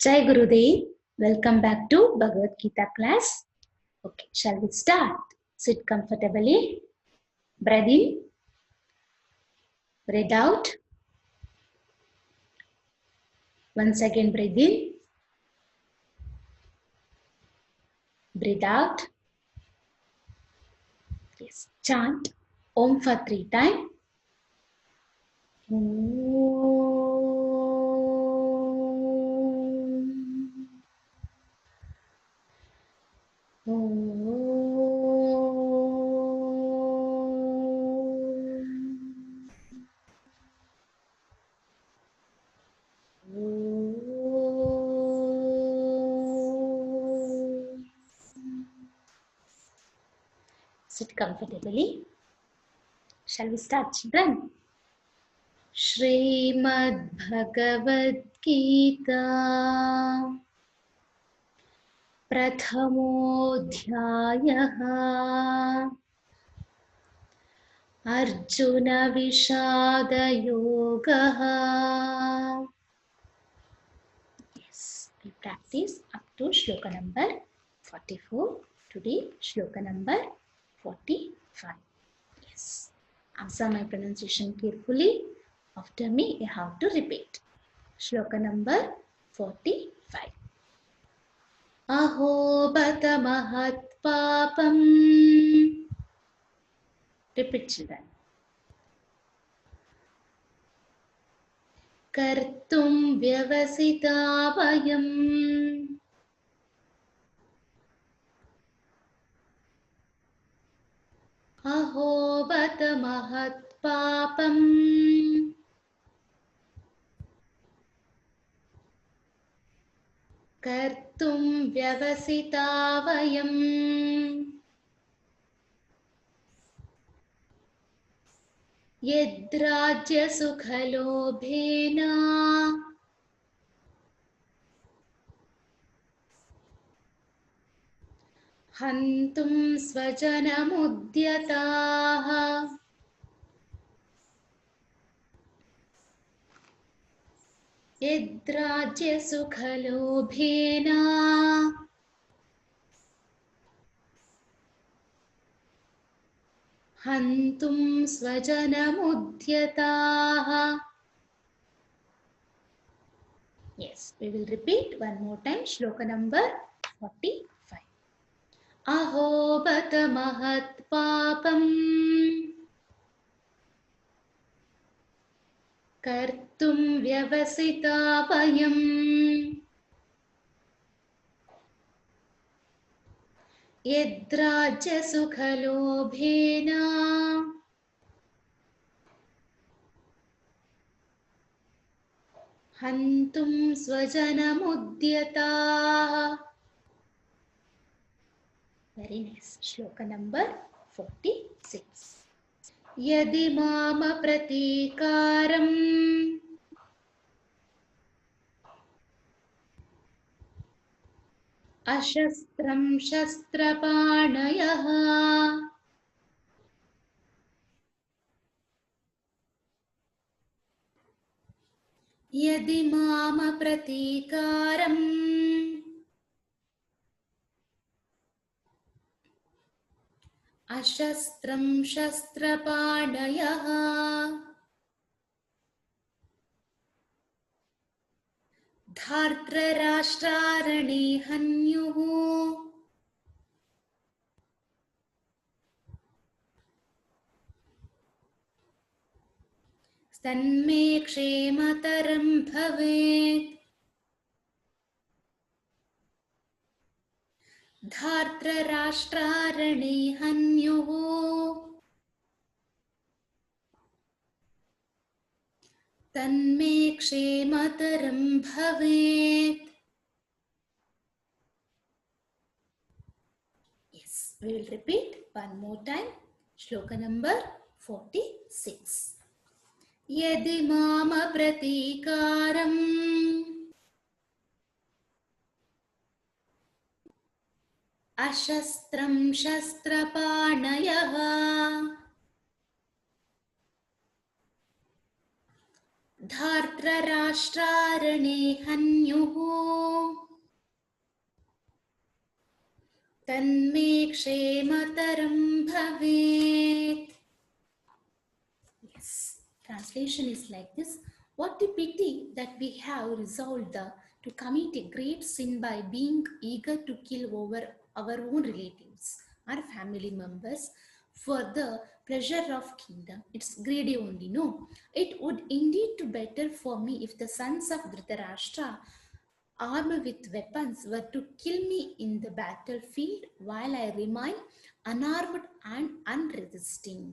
Jai Gurudev. Welcome back to Bhagavad Gita class. Okay, shall we start? Sit comfortably. Breathe in. Breathe out. Once again, breathe in. Breathe out. Yes, chant Om for 3 times. Sit comfortably. Shall we start, children? Shrimad Bhagavad Gita Prathamodhyayaha Arjuna Vishada Yogaha. Yes, we practice up to shloka number 44. Today, shloka number 45. Yes, answer my pronunciation carefully. After me, you have to repeat. Shloka number 45. Aho bata mahat papam. Repeat, children. Kartum vyavasita vayam. Aho bata mahat papam. Kartum vyavasita vayam. Yadrajya sukhalobhena Hantum svajanamudyataha. Yadrajya sukhalobhena Hantum svajanamudyataha. Yes, we will repeat one more time. Shloka number 45. Aho bata mahat papam. Kartum vyavasita vayam. Yadrajya sukhalobhena Hantum svajanamudyataha. Very nice. Shloka number 46. Yadi mama pratikaram ashastram shastrapanayah Yadi mama pratikaram ashastram shastrapanayah Dhartarashtrarane hanyuhu Tanme kshemataram bhavet. Dhartarashtrarane hanyuhu Tanme kshemataram bhavet. Yes, we will repeat one more time. Shloka number 46. Yadi mama pratikaram ashastram shastrapanayah Dhartarashtrarane hanyuhu तन्मे क्षेमतरं भवेत्. Yes, translation is like this. What a pity that we have resolved to commit a great sin by being eager to kill over our own relatives or family members for the pleasure of kingdom. It's greedy only, no? It would indeed be better for me if the sons of Dhritarashtra, armed with weapons, were to kill me in the battlefield while I remain unarmed and unresisting.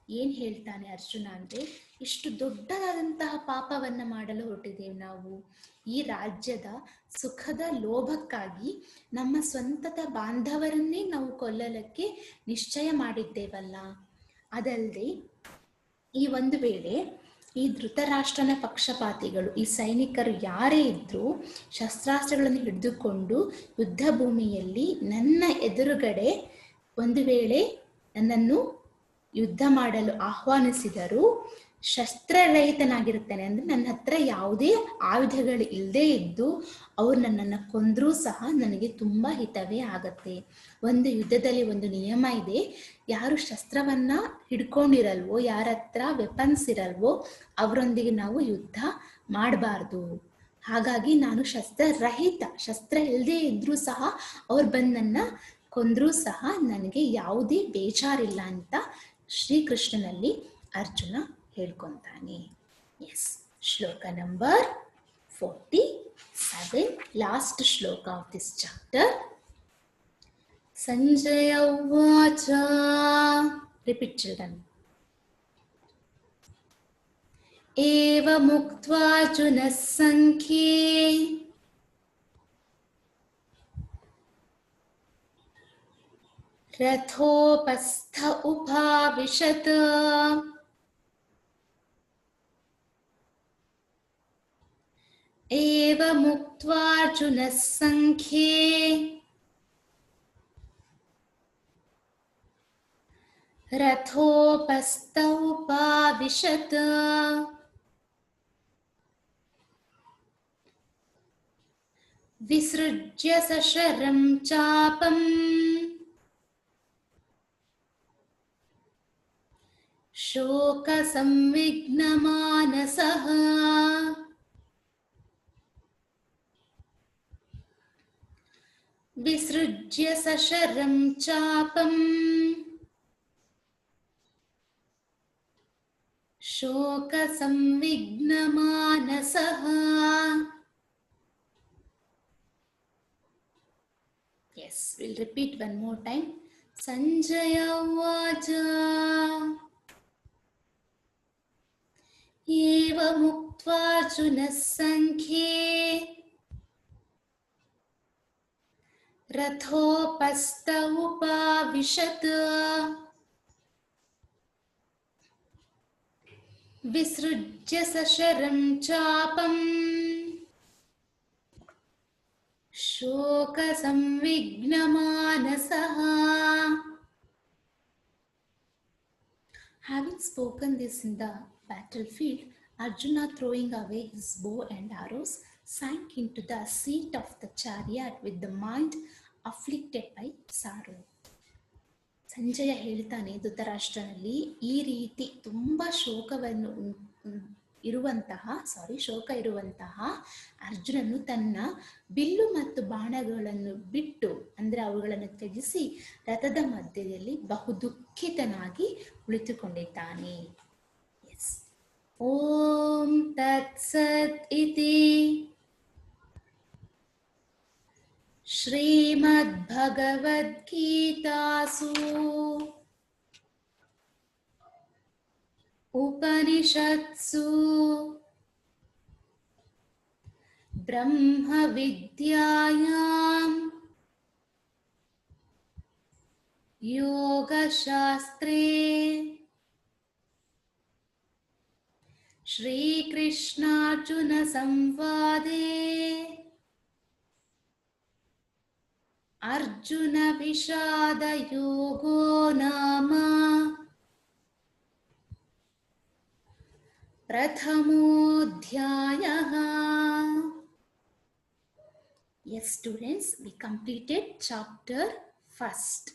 ಏನು ಹೇಳ್ತಾನೆ ಅರ್ಜುನ ಅಂದರೆ, ಇಷ್ಟು ದೊಡ್ಡದಾದಂತಹ ಪಾಪವನ್ನು ಮಾಡಲು ಹೊರಟಿದ್ದೇವೆ ನಾವು. ಈ ರಾಜ್ಯದ ಸುಖದ ಲೋಭಕ್ಕಾಗಿ ನಮ್ಮ ಸ್ವಂತದ ಬಾಂಧವರನ್ನೇ ನಾವು ಕೊಲ್ಲಲಿಕ್ಕೆ ನಿಶ್ಚಯ ಮಾಡಿದ್ದೇವಲ್ಲ. ಅದಲ್ಲದೆ ಈ ಒಂದು ವೇಳೆ ಈ ಧೃತರಾಷ್ಟ್ರನ ಪಕ್ಷಪಾತಿಗಳು, ಈ ಸೈನಿಕರು ಯಾರೇ ಇದ್ದರೂ ಶಸ್ತ್ರಾಸ್ತ್ರಗಳನ್ನು ಹಿಡಿದುಕೊಂಡು ಯುದ್ಧ ಭೂಮಿಯಲ್ಲಿ ನನ್ನ ಎದುರುಗಡೆ ಒಂದು ವೇಳೆ ನನ್ನನ್ನು ಯುದ್ಧ ಮಾಡಲು ಆಹ್ವಾನಿಸಿದರು, ಶಸ್ತ್ರರಹಿತನಾಗಿರುತ್ತಾನೆ ಅಂದರೆ ನನ್ನ ಹತ್ರ ಯಾವುದೇ ಆಯುಧಗಳು ಇಲ್ಲದೇ ಇದ್ದು ಅವ್ರು ನನ್ನನ್ನು ಕೊಂದರೂ ಸಹ ನನಗೆ ತುಂಬ ಹಿತವೇ ಆಗತ್ತೆ. ಒಂದು ಯುದ್ಧದಲ್ಲಿ ಒಂದು ನಿಯಮ ಇದೆ, ಯಾರು ಶಸ್ತ್ರವನ್ನು ಹಿಡ್ಕೊಂಡಿರಲ್ವೋ, ಯಾರ ಹತ್ರ ವೆಪನ್ಸ್ ಇರಲ್ವೋ ಅವರೊಂದಿಗೆ ನಾವು ಯುದ್ಧ ಮಾಡಬಾರ್ದು. ಹಾಗಾಗಿ ನಾನು ಶಸ್ತ್ರರಹಿತ, ಶಸ್ತ್ರ ಇಲ್ಲದೇ ಇದ್ದರೂ ಸಹ ಅವ್ರು ಬಂದು ನನ್ನ ಕೊಂದರೂ ಸಹ ನನಗೆ ಯಾವುದೇ ಬೇಜಾರಿಲ್ಲ ಅಂತ ಶ್ರೀಕೃಷ್ಣನಲ್ಲಿ ಅರ್ಜುನ ಹೇಳ್ಕೊಂತಾನೆ. ಎಸ್, ಶ್ಲೋಕ ನಂಬರ್ 47, ಲಾಸ್ಟ್ ಶ್ಲೋಕ ಆಫ್ ದಿಸ್ ಚಾಪ್ಟರ್. ಸಂಜಯ ಉವಾಚ. Repeat children. ಏವಮುಕ್ತ್ವಾ ಅರ್ಜುನಃ ಸಂಖ್ಯೇ ರಥೋಪಸ್ಥ ಉಪಾವಿಶತ್. ಏವಮುಕ್ತ್ವಾ ಅರ್ಜುನಃ ಸಂಖ್ಯೇ ರಥೋಪಸ್ಥ ಉಪಾವಿಶತ್. ವಿಸೃಜ್ಯ ಸಶರಂ ಚಾಪಂ ಶೋಕ ಸಂವಿಘ್ನಮಾನಸಃ. ವಿಸೃಜ್ಯ ಸಶರಂ ಚಾಪಂ ಶೋಕ ಸಂವಿಘ್ನಮಾನಸಃ. Yes, we'll repeat one more time. Sanjaya Uvacha. Evamuktva Arjunah sankhye rathopastha upavishat. Visrujya sasharam chapam ಶೋಕ ಸಂವಿಘ್ನಮಾನಸಃ. Having spoken this in the battlefield, Arjuna, throwing away his bow and arrows, sank into the seat of the chariot with the mind afflicted by sorrow. Sanjay ಹೇಳ್ತಾನೆ ಧೃತರಾಷ್ಟ್ರನಲ್ಲಿ, ಈ ರೀತಿ ತುಂಬ ಶೋಕ ಇರುವಂತಹ ಅರ್ಜುನನು ತನ್ನ bill ಮತ್ತು ಬಾಣಗಳನ್ನು ಬಿಟ್ಟು, ಅಂದರೆ ಅವುಗಳನ್ನು ತ್ಯಜಿಸಿ ರಥದ ಮಧ್ಯದಲ್ಲಿ ಬಹು ದುಃಖಿತನಾಗಿ ಕುಳಿತುಕೊಂಡಿದ್ದಾನೆ. ಎಸ್, ಓಂ ತತ್ಸತ್ ಇತಿ ಶ್ರೀಮದ್ಭಗವದ್ಗೀತಾಸು ಉಪನಿಷತ್ಸು ಬ್ರಹ್ಮ ವಿದ್ಯಾಯಾಂ ಯೋಗಶಾಸ್ತ್ರೇ ಶ್ರೀಕೃಷ್ಣಾರ್ಜುನ ಸಂವಾದೇ ಅರ್ಜುನ ವಿಷಾದ ಯೋಗೋ ನಾಮ ಪ್ರಥಮೋಧ್ಯಾಯಃ. Yes, students, we completed chapter first.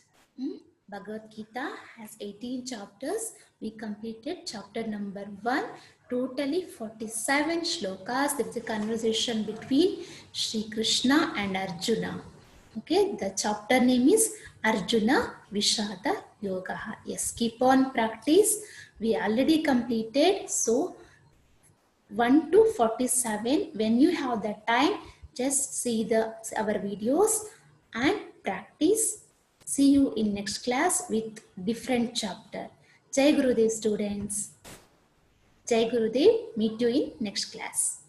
Bhagavad Gita has 18 chapters. We completed chapter number 1. Totally 47 shlokas. There is a conversation between Sri Krishna and Arjuna. Okay, the chapter name is Arjuna Vishada Yoga. Yes, keep on practice. We already completed. So 1 to 47, when you have the time, just see our videos and practice. See you in next class with different chapter. Jai Gurudev students. Jai Gurudev. Meet you in next class.